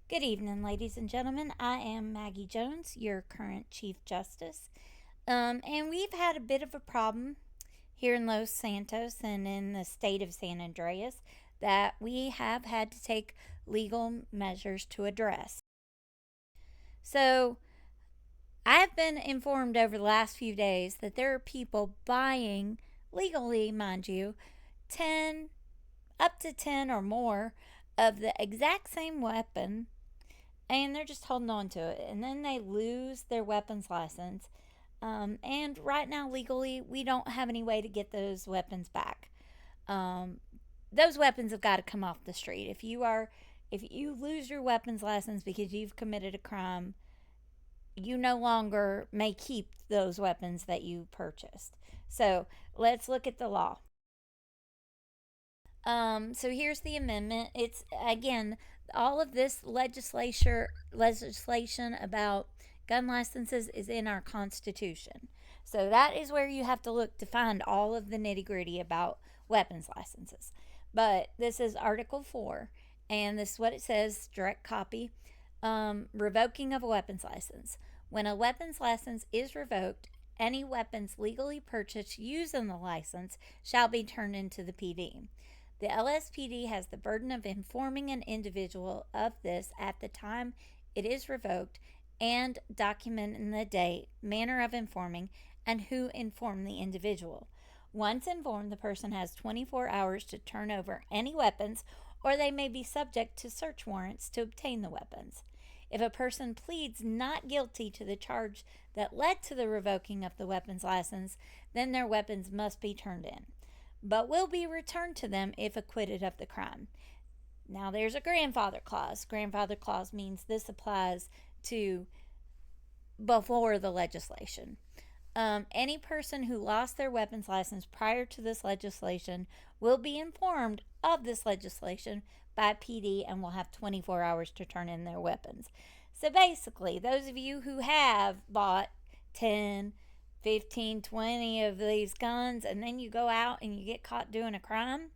Good evening, ladies and gentlemen. I am Maggie Jones, your current Chief Justice. And we've had a bit of a problem here in Los Santos and in the state of San Andreas that we have had to take legal measures to address. So, I have been informed over the last few days that there are people buying, legally, mind you, 10, up to 10 or more of the exact same weapon, and they're just holding on to it, and then they lose their weapons license. And right now, legally, we don't have any way to get those weapons back. Um, those weapons have got to come off the street. If you lose your weapons license because you've committed a crime, you no longer may keep those weapons that you purchased. So let's look at the law. So here's the amendment. It's again all of this legislation about gun licenses is in our Constitution. So that is where you have to look to find all of the nitty gritty about weapons licenses. But this is Article 4, and this is what it says direct copy. Revoking of a weapons license. When a weapons license is revoked, any weapons legally purchased using the license shall be turned into the PD. The LSPD has the burden of informing an individual of this at the time it is revoked and documenting the date, manner of informing, and who informed the individual. Once informed, the person has 24 hours to turn over any weapons, or they may be subject to search warrants to obtain the weapons. If a person pleads not guilty to the charge that led to the revoking of the weapons license, then their weapons must be turned in, but will be returned to them if acquitted of the crime. Now, there's a grandfather clause. Grandfather clause means this applies to before the legislation. Any person who lost their weapons license prior to this legislation will be informed of this legislation by PD and will have 24 hours to turn in their weapons. So basically, those of you who have bought 10, 15, 20 of these guns and then you go out and you get caught doing a crime,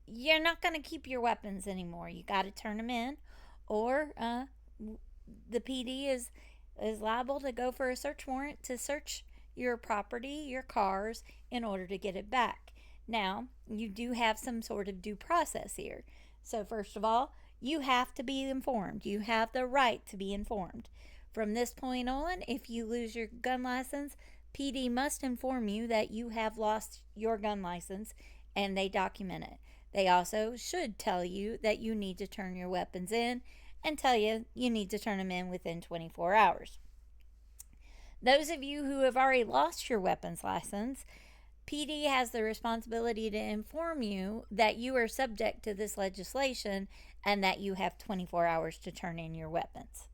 you're not going to keep your weapons anymore. You got to turn them in, or the PD is liable to go for a search warrant to search your property, your cars, in order to get it back. Now, you do have some sort of due process here. So, first of all, you have to be informed. You have the right to be informed. From this point on, if you lose your gun license, PD must inform you that you have lost your gun license and they document it. They also should tell you that you need to turn your weapons in and tell you you need to turn them in within 24 hours. Those of you who have already lost your weapons license, PD has the responsibility to inform you that you are subject to this legislation and that you have 24 hours to turn in your weapons.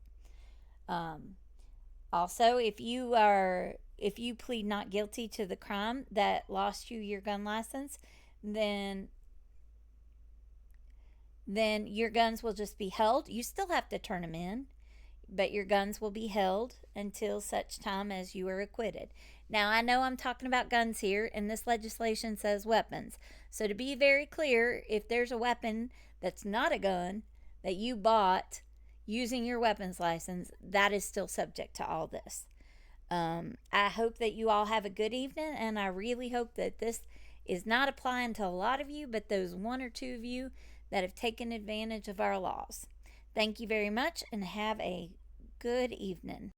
Also, if you plead not guilty to the crime that lost you your gun license, then your guns will just be held. You still have to turn them in, but your guns will be held until such time as you are acquitted. Now, I know I'm talking about guns here, and this legislation says weapons. So, to be very clear, if there's a weapon that's not a gun that you bought using your weapons license, that is still subject to all this. I hope that you all have a good evening, and I really hope that this is not applying to a lot of you, but those one or two of you that have taken advantage of our laws. Thank you very much, and have a good evening.